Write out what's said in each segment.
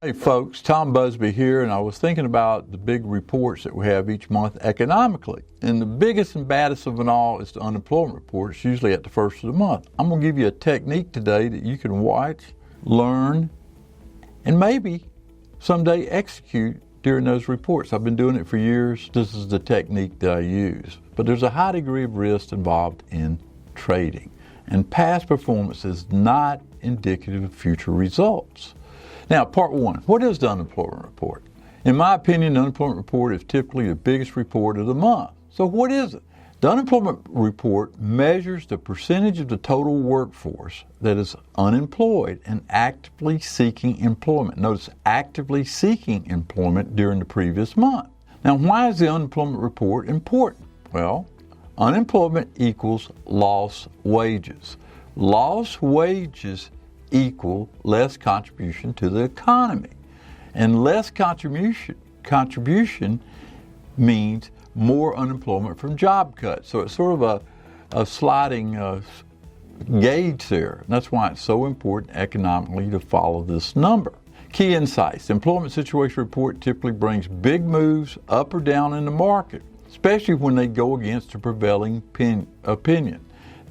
Hey folks, Tom Busby here, and I was thinking about the big reports that we have each month economically. And the biggest and baddest of them all is the unemployment report. It's usually at the first of the month. I'm going to give you a technique today that you can watch, learn, and maybe someday execute during those reports. I've been doing it for years. This is the technique that I use. But there's a high degree of risk involved in trading. And past performance is not indicative of future results. Now, part one, what is the unemployment report? In my opinion, the unemployment report is typically the biggest report of the month. So what is it? The unemployment report measures the percentage of the total workforce that is unemployed and actively seeking employment. Notice actively seeking employment during the previous month. Now, why is the unemployment report important? Well, unemployment equals lost wages. Lost wages equal less contribution to the economy. And less contribution means more unemployment from job cuts. So it's sort of a sliding gauge there. And that's why it's so important economically to follow this number. Key insights. The employment situation report typically brings big moves up or down in the market, especially when they go against the prevailing opinion.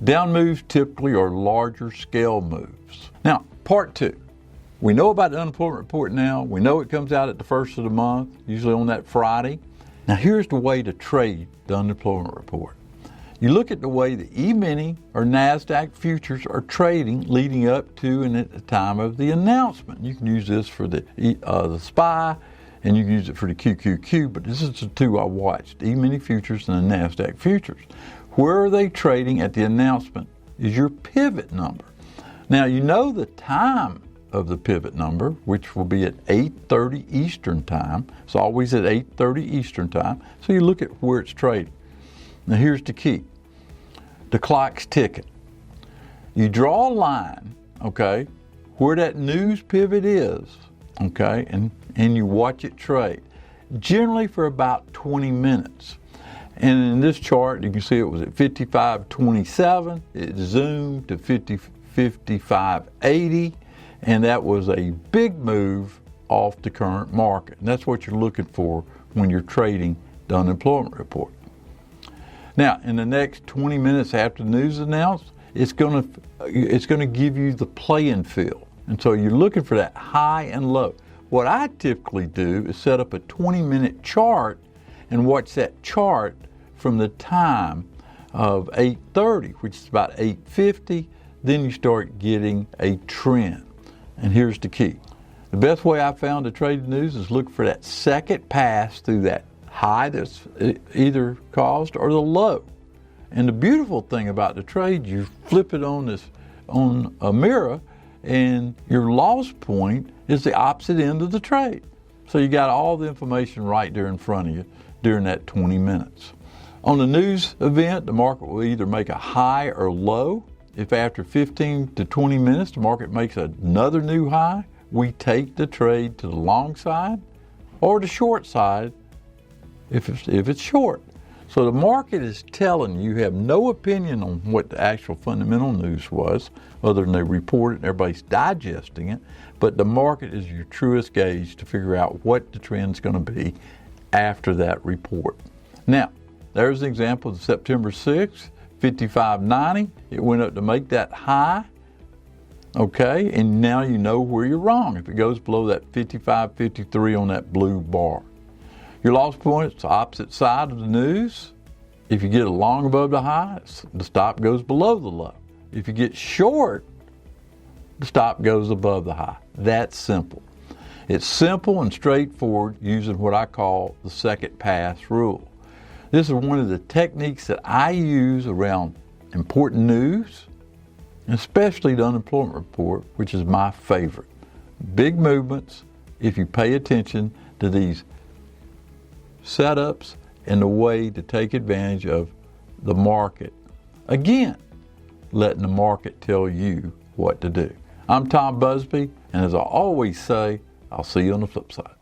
Down moves typically are larger scale moves. Now, part two. We know about the unemployment report now. We know it comes out at the first of the month, usually on that Friday. Now, here's the way to trade the unemployment report. You look at the way the E-mini or NASDAQ futures are trading leading up to and at the time of the announcement. You can use this for the SPY, and you can use it for the QQQ, but this is the two I watched, the E-mini futures and the NASDAQ futures. Where are they trading at the announcement is your pivot number. Now, you know the time of the pivot number, which will be at 8:30 Eastern Time. It's always at 8:30 Eastern Time. So you look at where it's trading. Now, here's the key. The clock's ticking. You draw a line, okay, where that news pivot is, okay, and you watch it trade, generally for about 20 minutes. And in this chart, you can see it was at 55.27. It zoomed to 55.80, and that was a big move off the current market. And that's what you're looking for when you're trading the unemployment report. Now, in the next 20 minutes after the news is announced, it's going to give you the playing field. And so you're looking for that high and low. What I typically do is set up a 20-minute chart and watch that chart from the time of 8:30, which is about 8:50. Then you start getting a trend. And here's the key. The best way I found to trade the news is look for that second pass through that high that's either caused or the low. And the beautiful thing about the trade, you flip it on a mirror, and your loss point is the opposite end of the trade. So you got all the information right there in front of you during that 20 minutes. On the news event, the market will either make a high or low. If after 15 to 20 minutes the market makes another new high, we take the trade to the long side or the short side if it's short. So the market is telling you have no opinion on what the actual fundamental news was, other than they report it and everybody's digesting it, but the market is your truest gauge to figure out what the trend's going to be after that report. Now, there's an example of September 6th, 55.90. It went up to make that high, okay, and now you know where you're wrong if it goes below that 55.53 on that blue bar. Your loss point is the opposite side of the news. If you get a long above the high, the stop goes below the low. If you get short, the stop goes above the high. That's simple. It's simple and straightforward using what I call the second pass rule. This is one of the techniques that I use around important news, especially the unemployment report, which is my favorite. Big movements, if you pay attention to these setups and the way to take advantage of the market. Again, letting the market tell you what to do. I'm Tom Busby, and as I always say, I'll see you on the flip side.